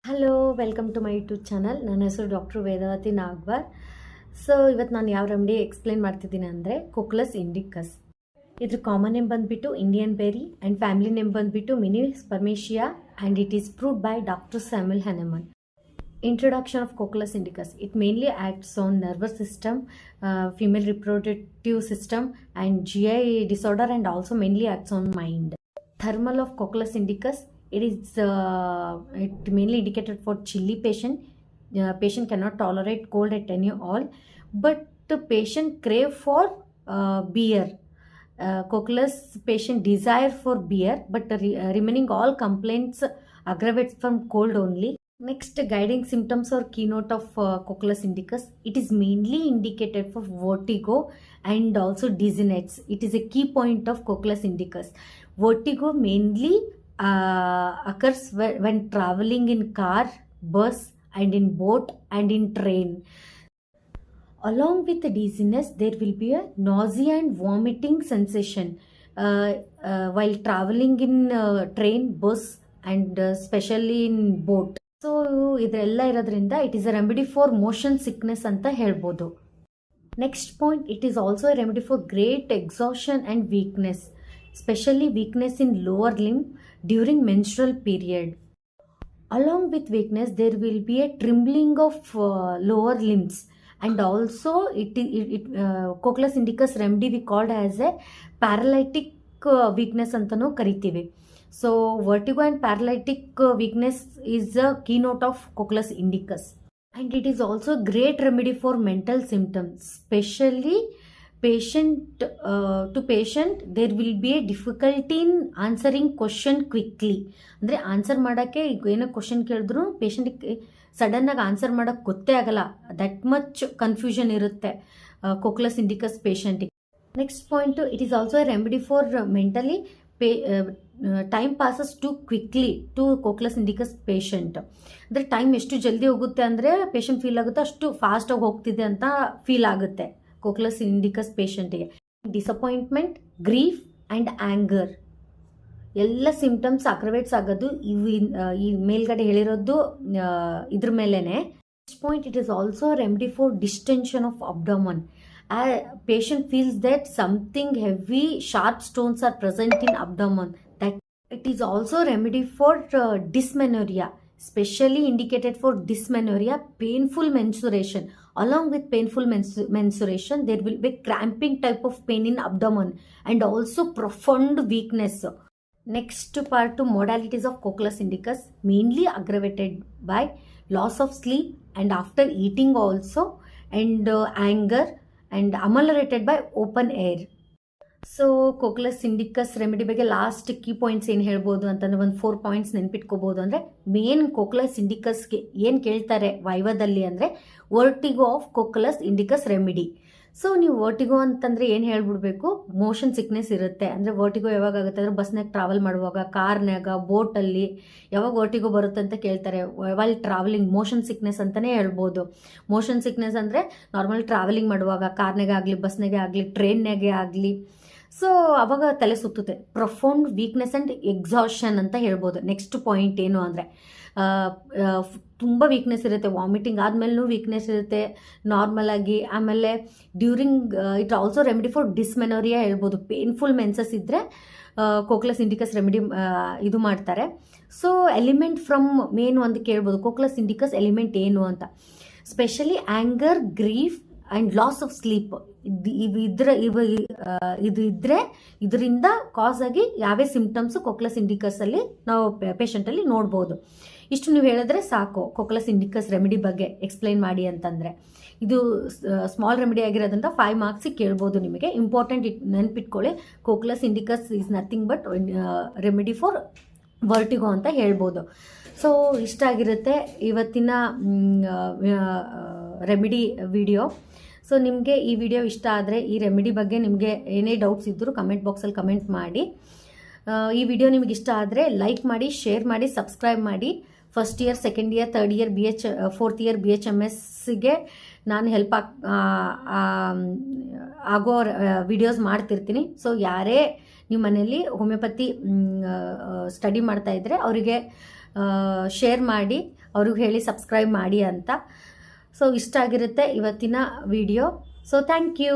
Hello, welcome to my YouTube channel. ನನ್ನ ಹೆಸರು doctor Vedavathi ನಾಗ್ವಾರ್. So ಇವತ್ತು ನಾನು ಯಾವ ರೆಮಿಡಿ ಎಕ್ಸ್ಪ್ಲೇನ್ ಮಾಡ್ತಿದ್ದೀನಿ ಅಂದರೆ ಕೊಕ್ಲಸ್ ಇಂಡಿಕಸ್. ಇದ್ರ ಕಾಮನ್ ನೇಮ್ ಬಂದುಬಿಟ್ಟು Indian berry and family name ಬಂದುಬಿಟ್ಟು Menispermaceae and it is proved by doctor Samuel Hahnemann. Introduction of Cochleus indicus. It mainly acts on nervous system, female reproductive system and GI disorder, and also mainly acts on mind. Thermal of Cochleus indicus. It mainly indicated for chilly patient. Patient cannot tolerate cold at any all, but the patient crave for beer. Cochleus patient desire for beer, but remaining all complaints aggravates from cold only. Next, guiding symptoms or keynote of Cochleus indicus. It is mainly indicated for vertigo and also dizziness. It is a key point of Cochleus indicus. Vertigo mainly occurs when traveling in car, bus, and in boat and in train. Along with the dizziness, there will be a nausea and vomiting sensation while traveling in train, bus, and especially in boat. So ಇದೆಲ್ಲ ಇರೋದ್ರಿಂದ it is a remedy for motion sickness ಅಂತ ಹೇಳ್ಬೋದು. Next point, it is also a remedy for great exhaustion and weakness, specially weakness in lower limb during menstrual period. Along with weakness there will be a trembling of lower limbs and also cocculus indicus remedy we called as a paralytic weakness ಅಂತಲೂ ಕರಿತೀವಿ. So vertigo and paralytic weakness is the keynote of Cochleus indicus, and it is also a great remedy for mental symptoms, especially patient there will be a difficulty in answering question quickly. ಅಂದರೆ answer ಮಾಡೋಕ್ಕೆ ಈಗ ಏನೋ question ಕೇಳಿದ್ರು ಪೇಷಂಟಿಗೆ ಸಡನ್ನಾಗಿ answer ಮಾಡೋಕ್ಕೆ ಗೊತ್ತೇ ಆಗಲ್ಲ, that much confusion ಇರುತ್ತೆ ಕೋಕ್ಲಸ್ ಇಂಡಿಕಸ್ ಪೇಷಂಟಿಗೆ. Next point, it is also a remedy for mentally time passes too quickly to cocculus indicus patient. ಅಂದರೆ ಟೈಮ್ ಎಷ್ಟು ಜಲ್ದಿ ಹೋಗುತ್ತೆ ಅಂದರೆ ಪೇಷಂಟ್ ಫೀಲ್ ಆಗುತ್ತೆ ಅಷ್ಟು ಫಾಸ್ಟಾಗಿ ಹೋಗ್ತಿದೆ ಅಂತ ಫೀಲ್ ಆಗುತ್ತೆ ಕೋಕ್ಲಸ್ ಇಂಡಿಕಸ್ ಪೇಷಂಟಿಗೆ. ಡಿಸಪಾಯಿಂಟ್ಮೆಂಟ್, ಗ್ರೀಫ್ ಆ್ಯಂಡ್ ಆ್ಯಂಗರ್ ಎಲ್ಲ ಸಿಂಪ್ಟಮ್ಸ್ ಅಗ್ರವೇಟ್ಸ್ ಆಗೋದು ಈ ಮೇಲ್ಗಡೆ ಹೇಳಿರೋದು ಇದ್ರ ಮೇಲೇ. Next point, it is also remedy for distension of abdomen. Patient feels that something heavy, sharp stones are present in abdomen. That it is also remedy for dysmenorrhea, specially indicated for dysmenorrhea, painful menstruation. Along with painful menstruation, there will be cramping type of pain in abdomen and also profound weakness. Next part to modalities of Cochleus indicus, mainly aggravated by loss of sleep and after eating also, and anger, and ameliorated by open air. So cocculus indicus remedy ಬಗ್ಗೆ last key points ಏನು ಹೇಳ್ಬೋದು ಅಂತಂದರೆ ಒಂದು 4 points ನೆನ್ಪಿಟ್ಕೋಬೋದು. ಅಂದರೆ main ಕೋಕ್ಲಸ್ ಇಂಡಿಕಸ್ಗೆ ಏನು ಕೇಳ್ತಾರೆ ವೈವದಲ್ಲಿ ಅಂದರೆ vertigo of cocculus indicus remedy. So ನೀವು ವರ್ಟಿಗೋ ಅಂತಂದರೆ ಏನು ಹೇಳ್ಬಿಡ್ಬೇಕು, ಮೋಷನ್ ಸಿಕ್ನೆಸ್ ಇರುತ್ತೆ. ಅಂದರೆ ವರ್ಟಿಗೋ ಯಾವಾಗ ಆಗುತ್ತೆ ಅಂದರೆ ಬಸ್ನಾಗ ಟ್ರಾವೆಲ್ ಮಾಡುವಾಗ, ಕಾರ್ನಾಗ, ಬೋಟಲ್ಲಿ ಯಾವಾಗ ವರ್ಟಿಗೋ ಬರುತ್ತೆ ಅಂತ ಕೇಳ್ತಾರೆ. ವೈಲ್ ಟ್ರಾವೆಲಿಂಗ್ ಮೋಷನ್ ಸಿಕ್ನೆಸ್ ಅಂತಲೇ ಹೇಳ್ಬೋದು. ಮೋಷನ್ ಸಿಕ್ನೆಸ್ ಅಂದರೆ ನಾರ್ಮಲ್ ಟ್ರಾವೆಲಿಂಗ್ ಮಾಡುವಾಗ ಕಾರ್ನಾಗೆ ಆಗಲಿ, ಬಸ್ನಾಗೆ ಆಗಲಿ, ಟ್ರೈನ್ನಾಗೆ ಆಗಲಿ. ಸೊ ಅವಾಗ ತಲೆ ಸುತ್ತುತ್ತೆ. ಪ್ರೊಫೌಂಡ್ ವೀಕ್ನೆಸ್ ಆ್ಯಂಡ್ ಎಕ್ಸಾಷನ್ ಅಂತ ಹೇಳ್ಬೋದು. ನೆಕ್ಸ್ಟ್ ಪಾಯಿಂಟ್ ಏನು ಅಂದರೆ ತುಂಬ ವೀಕ್ನೆಸ್ ಇರುತ್ತೆ, ವಾಮಿಟಿಂಗ್ ಆದಮೇಲೂ ವೀಕ್ನೆಸ್ ಇರುತ್ತೆ ನಾರ್ಮಲ್ ಆಗಿ. ಆಮೇಲೆ during it also remedy for dysmenorrhoea ಹೇಳ್ಬೋದು. ಪೇನ್ಫುಲ್ ಮೆನ್ಸಸ್ ಇದ್ದರೆ ಕೋಕ್ಲಸ್ ಇಂಡಿಕಸ್ ರೆಮಿಡಿ ಇದು ಮಾಡ್ತಾರೆ. ಸೊ ಎಲಿಮೆಂಟ್ ಫ್ರಮ್ ಮೇನ್ ಒಂದು ಕೇಳ್ಬೋದು, ಕೋಕ್ಲಸ್ ಇಂಡಿಕಸ್ ಎಲಿಮೆಂಟ್ ಏನು ಅಂತ. Specially anger, grief and loss of sleep ಇದು ಇದ್ದರೆ ಇದರಿಂದ ಕಾಸ್ ಆಗಿ ಯಾವೇ ಸಿಂಪ್ಟಮ್ಸು ಕೋಕ್ಲಸ್ ಇಂಡಿಕಸಲ್ಲಿ ನಾವು ಪೇಷಂಟಲ್ಲಿ ನೋಡ್ಬೋದು. ಇಷ್ಟು ನೀವು ಹೇಳಿದ್ರೆ ಸಾಕು ಕೋಕ್ಲಸ್ ಇಂಡಿಕಸ್ ರೆಮಿಡಿ ಬಗ್ಗೆ ಎಕ್ಸ್ಪ್ಲೈನ್ ಮಾಡಿ ಅಂತಂದರೆ. ಇದು ಸ್ಮಾಲ್ ರೆಮಿಡಿ ಆಗಿರೋದ್ರಿಂದ 5 ಮಾರ್ಕ್ಸಿಗೆ ಕೇಳ್ಬೋದು ನಿಮಗೆ. ಇಂಪಾರ್ಟೆಂಟ್ ನೆನ್ಪಿಟ್ಕೊಳ್ಳಿ, cocculus indicus is nothing but remedy for vertigo ಅಂತ ಹೇಳ್ಬೋದು. ಸೊ ಇಷ್ಟ ಆಗಿರುತ್ತೆ ಇವತ್ತಿನ ರೆಮಿಡಿ ವಿಡಿಯೋ. ಸೊ ನಿಮಗೆ ಈ ವಿಡಿಯೋ ಇಷ್ಟ ಆದರೆ ಈ ರೆಮಿಡಿ ಬಗ್ಗೆ ನಿಮಗೆ ಏನೇ ಡೌಟ್ಸ್ ಇದ್ದರೂ ಕಮೆಂಟ್ ಬಾಕ್ಸಲ್ಲಿ ಕಮೆಂಟ್ ಮಾಡಿ. ಈ ವಿಡಿಯೋ ನಿಮಗೆ ಇಷ್ಟ ಆದರೆ ಲೈಕ್ ಮಾಡಿ, ಶೇರ್ ಮಾಡಿ, ಸಬ್ಸ್ಕ್ರೈಬ್ ಮಾಡಿ. First year, second year, third year fourth year BHMSಗೆ ನಾನು ಹೆಲ್ಪ್ ಆಗೋ ವಿಡಿಯೋಸ್ ಮಾಡ್ತಿರ್ತೀನಿ. ಸೊ ಯಾರೇ ನಿಮ್ಮ ಮನೇಲಿ ಹೋಮಿಯೋಪತಿ ಸ್ಟಡಿ ಮಾಡ್ತಾಯಿದ್ರೆ ಅವರಿಗೆ ಶೇರ್ ಮಾಡಿ. ಅವ್ರಿಗೆ ಹೇಳಿ ಸಬ್ಸ್ಕ್ರೈಬ್ ಮಾಡಿ ಅಂತ. ಸೊ ಇಷ್ಟ ಆಗಿರುತ್ತೆ ಇವತ್ತಿನ ವಿಡಿಯೋ. So thank you.